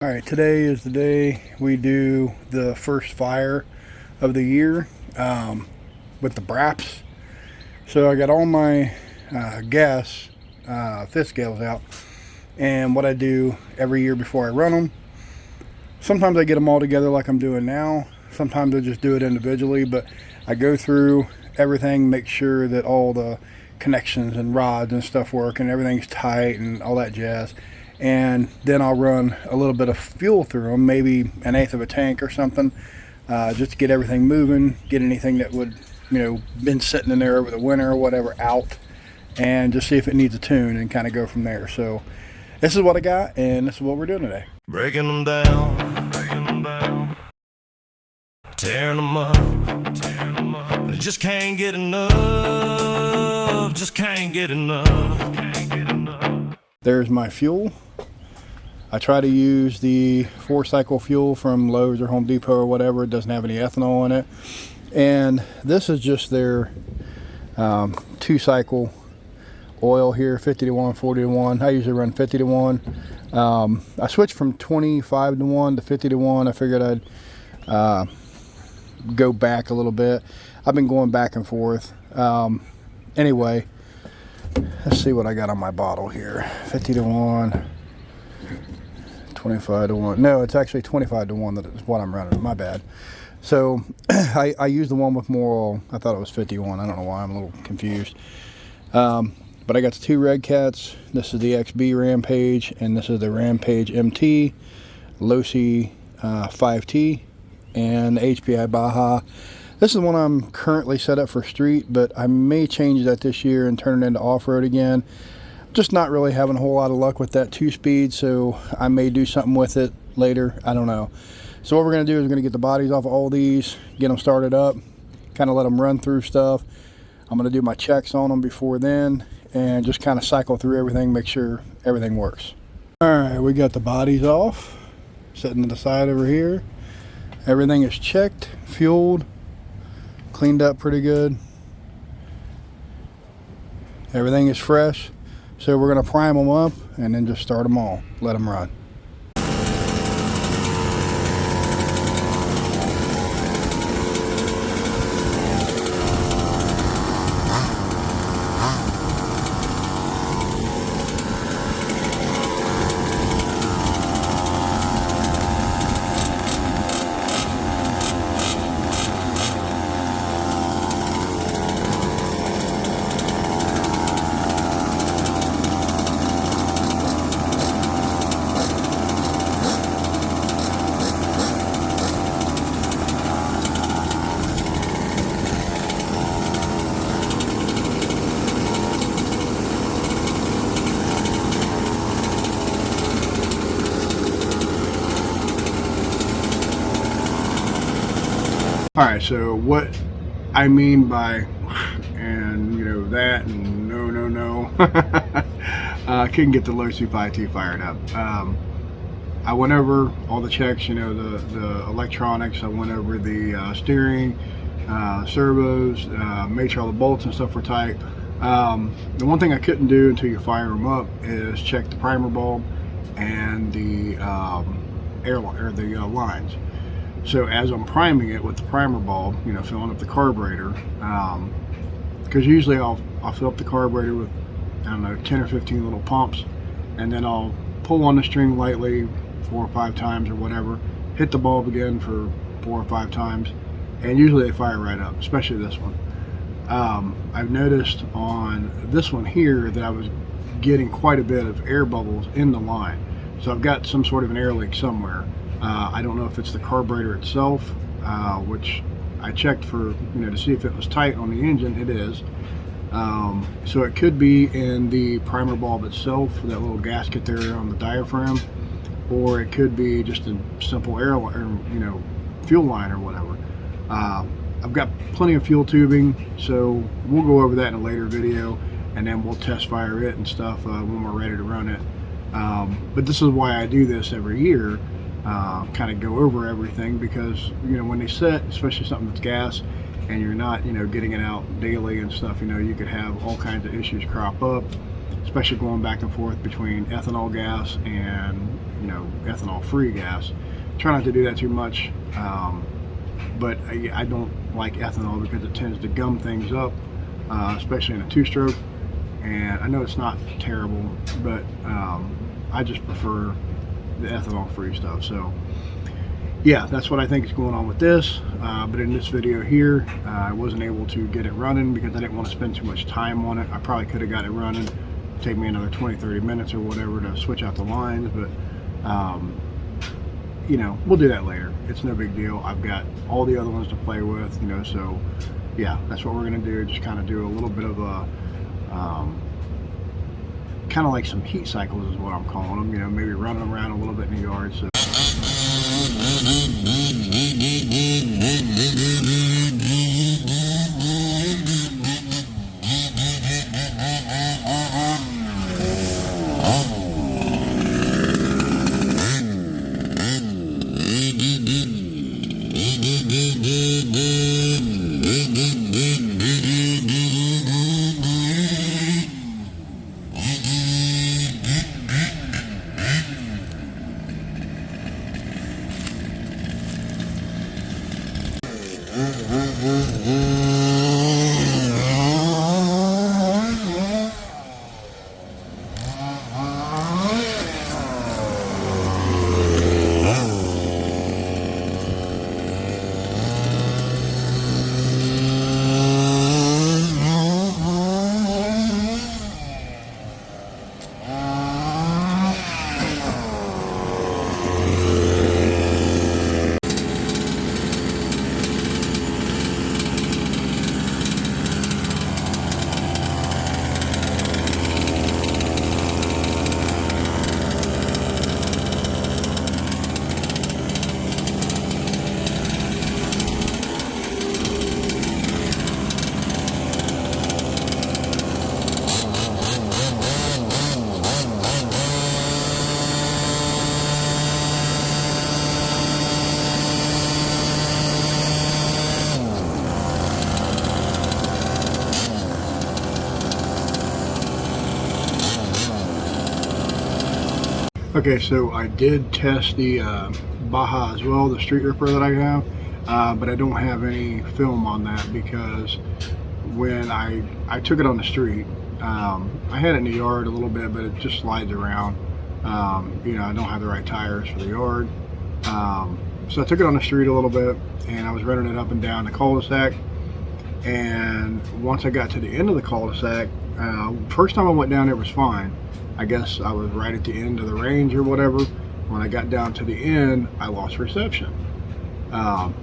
All right, today is the day we do the first fire of the year with the Braps. So I got all my gas fifth scales out, and what I do every year before I run them, sometimes I get them all together like I'm doing now. Sometimes I just do it individually, but I go through everything, make sure that all the connections and rods and stuff work and everything's tight and all that jazz. And then I'll run a little bit of fuel through them, maybe an eighth of a tank or something, just to get everything moving, get anything that would, been sitting in there over the winter or whatever out, and just see if it needs a tune and kind of go from there. So this is what I got, and this is what we're doing today. Breaking them down, tearing them up, I just can't get enough, just can't get enough. There's my fuel. I try to use the 4-cycle fuel from Lowe's or Home Depot or whatever. It doesn't have any ethanol in it. And this is just their 2-cycle oil here, 50 to 1, 40 to 1. I usually run 50 to 1. I switched from 25 to 1 to 50 to 1. I figured I'd go back a little bit. I've been going back and forth. Anyway, let's see what I got on my bottle here. 50 to 1. 25 to 1. No, it's actually 25 to 1 that is what I'm running. My bad. So I used the one with more oil. I thought it was 51. I don't know why. I'm a little confused. But I got the 2 Red Cats. This is the XB Rampage, and this is the Rampage MT, Losi 5T, and the HPI Baja. This is the one I'm currently set up for street, but I may change that this year and turn it into off-road again. Just not really having a whole lot of luck with that 2-speed, so I may do something with it later. I don't know. So what we're going to do is we're going to get the bodies off of all these, get them started up, kind of let them run through stuff. I'm going to do my checks on them before then and just kind of cycle through everything, make sure everything works. All right, we got the bodies off, sitting to the side over here. Everything is checked, fueled, cleaned up pretty good. Everything is fresh. So we're going to prime them up and then just start them all, let them run. Alright, so what I mean by and that and no I couldn't get the Losi 5T fired up. I went over all the checks, the electronics. I went over the steering, servos, made sure all the bolts and stuff were tight. The one thing I couldn't do until you fire them up is check the primer bulb and the lines. So as I'm priming it with the primer bulb, filling up the carburetor, because usually I'll fill up the carburetor with, 10 or 15 little pumps, and then I'll pull on the string lightly 4 or 5 times or whatever, hit the bulb again for 4 or 5 times, and usually they fire right up, especially this one. I've noticed on this one here that I was getting quite a bit of air bubbles in the line. So I've got some sort of an air leak somewhere. I don't know if it's the carburetor itself, which I checked for, to see if it was tight on the engine. It is. So it could be in the primer bulb itself, that little gasket there on the diaphragm, or it could be just a simple air, or, fuel line or whatever. I've got plenty of fuel tubing, so we'll go over that in a later video, and then we'll test fire it and stuff when we're ready to run it. But this is why I do this every year. Kind of go over everything, because when they set, especially something that's gas and you're not getting it out daily and stuff, you could have all kinds of issues crop up. especially going back and forth between ethanol gas and, you know, ethanol free gas. Try not to do that too much, but I don't like ethanol because it tends to gum things up, especially in a two-stroke. And I know it's not terrible, but I just prefer the ethanol free stuff. So yeah, that's what I think is going on with this. But in this video here, I wasn't able to get it running because I didn't want to spend too much time on it. I probably could have got it running. It'd take me another 20-30 minutes or whatever to switch out the lines, but you know, we'll do that later. It's no big deal. I've got all the other ones to play with, you know, so yeah, that's what we're gonna do. Just kind of do a little bit of a kind of like some heat cycles is what I'm calling them, you know, maybe running around a little bit in the yard. So okay, so I did test the Baja as well, the Street Ripper that I have, but I don't have any film on that because when I took it on the street, I had it in the yard a little bit, but it just slides around. You know, I don't have the right tires for the yard. So I took it on the street a little bit, and I was running it up and down the cul-de-sac. And once I got to the end of the cul-de-sac, first time I went down there was fine. I guess I was right at the end of the range or whatever. When I got down to the end, I lost reception.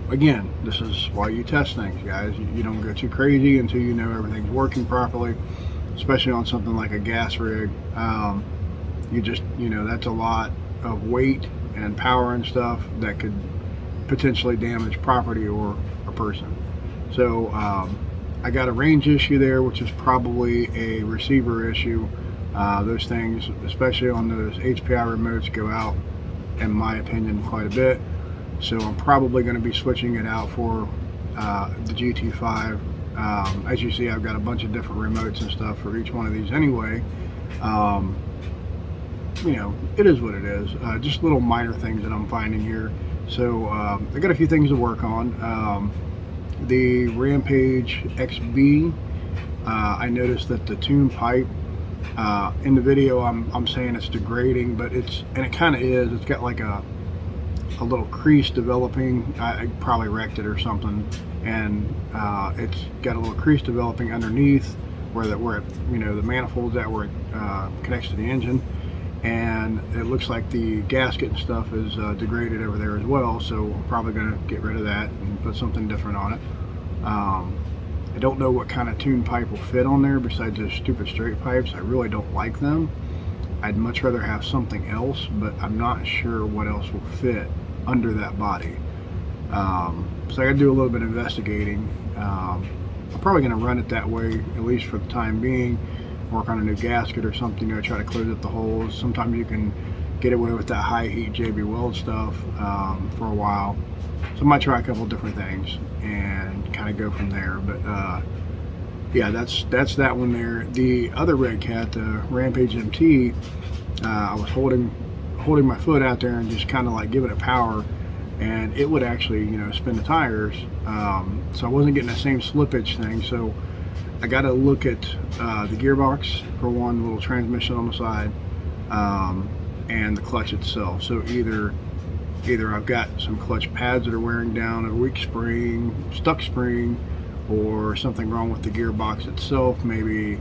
Again, this is why you test things, guys. You don't go too crazy until you know everything's working properly, especially on something like a gas rig. You know, that's a lot of weight and power and stuff that could potentially damage property or a person. So I got a range issue there, which is probably a receiver issue. Those things, especially on those HPI remotes, go out, in my opinion, quite a bit. So I'm probably going to be switching it out for the GT5. As you see, I've got a bunch of different remotes and stuff for each one of these anyway. You know, it is what it is. Just little minor things that I'm finding here. So I got a few things to work on. The Rampage XB, I noticed that the tune pipe, in the video I'm saying it's degrading, but it kind of is. It's got like a little crease developing. I probably wrecked it or something, and it's got a little crease developing underneath where you know, the manifold's at, where it connects to the engine, and it looks like the gasket and stuff is degraded over there as well. So I'm probably going to get rid of that and put something different on it. I don't know what kind of tune pipe will fit on there besides those stupid straight pipes. I really don't like them. I'd much rather have something else, but I'm not sure what else will fit under that body. So I got to do a little bit of investigating. I'm probably going to run it that way, at least for the time being. Work on a new gasket or something, you know, try to close up the holes. Sometimes you can get away with that high heat JB Weld stuff for a while. So I might try a couple different things and kind of go from there. But yeah, that's that one there. The other red cat, the Rampage MT, I was holding my foot out there and just kind of like giving it power, and it would actually, you know, spin the tires. So I wasn't getting the same slippage thing. So I got to look at the gearbox for one, little transmission on the side, and the clutch itself. So either I've got some clutch pads that are wearing down, a weak spring, stuck spring, or something wrong with the gearbox itself. Maybe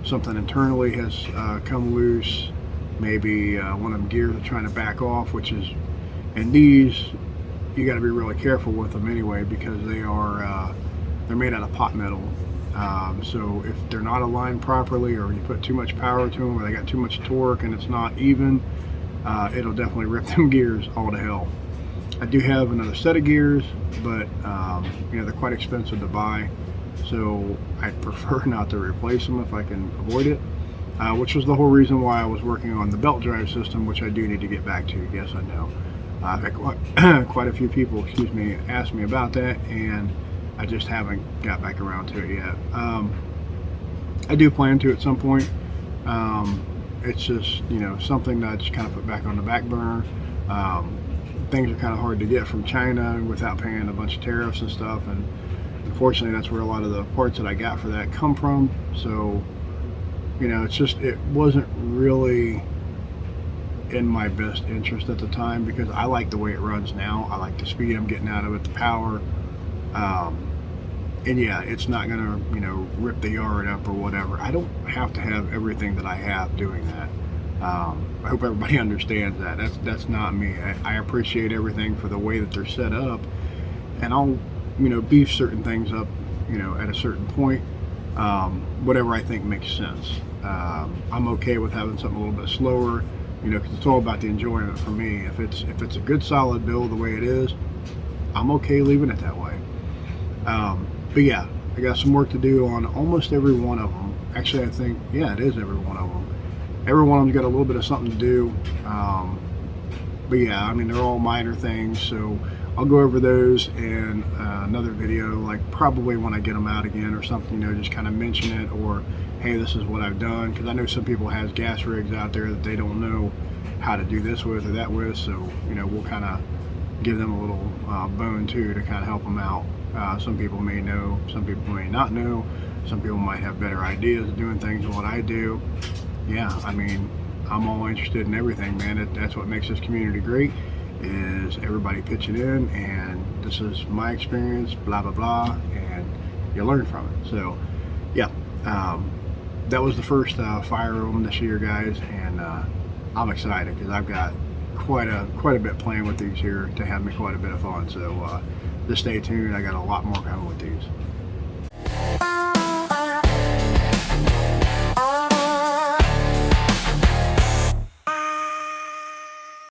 something internally has come loose. Maybe one of them gears are trying to back off, which is, and these, you got to be really careful with them anyway, because they're made out of pot metal. So if they're not aligned properly, or you put too much power to them, or they got too much torque and it's not even, it'll definitely rip them gears all to hell. I do have another set of gears, but you know, they're quite expensive to buy, so I prefer not to replace them if I can avoid it, which was the whole reason why I was working on the belt drive system, which I do need to get back to. Yes, I know. I've had quite a few people, excuse me, ask me about that, and I just haven't got back around to it yet. I do plan to at some point. It's just, you know, something that I just kind of put back on the back burner. Things are kind of hard to get from China without paying a bunch of tariffs and stuff, and unfortunately that's where a lot of the parts that I got for that come from. So, you know, it wasn't really in my best interest at the time, because I like the way it runs now. I like the speed I'm getting out of it, the power, and yeah, it's not gonna, you know, rip the yard up or whatever. I don't have to have everything that I have doing that. I hope everybody understands that. That's not me. I appreciate everything for the way that they're set up, and I'll, you know, beef certain things up, you know, at a certain point, whatever I think makes sense. I'm okay with having something a little bit slower, you know, because it's all about the enjoyment for me. If it's a good solid build the way it is, I'm okay leaving it that way. But yeah, I got some work to do on almost every one of them. Actually, I think, yeah, it is every one of them. Every one of them's got a little bit of something to do. But yeah, I mean, they're all minor things, so I'll go over those in another video, like probably when I get them out again or something, you know, just kind of mention it, or hey, this is what I've done, because I know some people has gas rigs out there that they don't know how to do this with or that with, so, you know, we'll kind of give them a little bone too, to kind of help them out. Some people may know, some people may not know, some people might have better ideas of doing things than what I do. Yeah, I mean, I'm all interested in everything, man. That's what makes this community great, is everybody pitching in, and this is my experience, blah blah blah, and you learn from it. So yeah, that was the first fire room this year, guys, and I'm excited because I've got quite a bit playing with these here to have me quite a bit of fun. So just stay tuned. I got a lot more coming with these.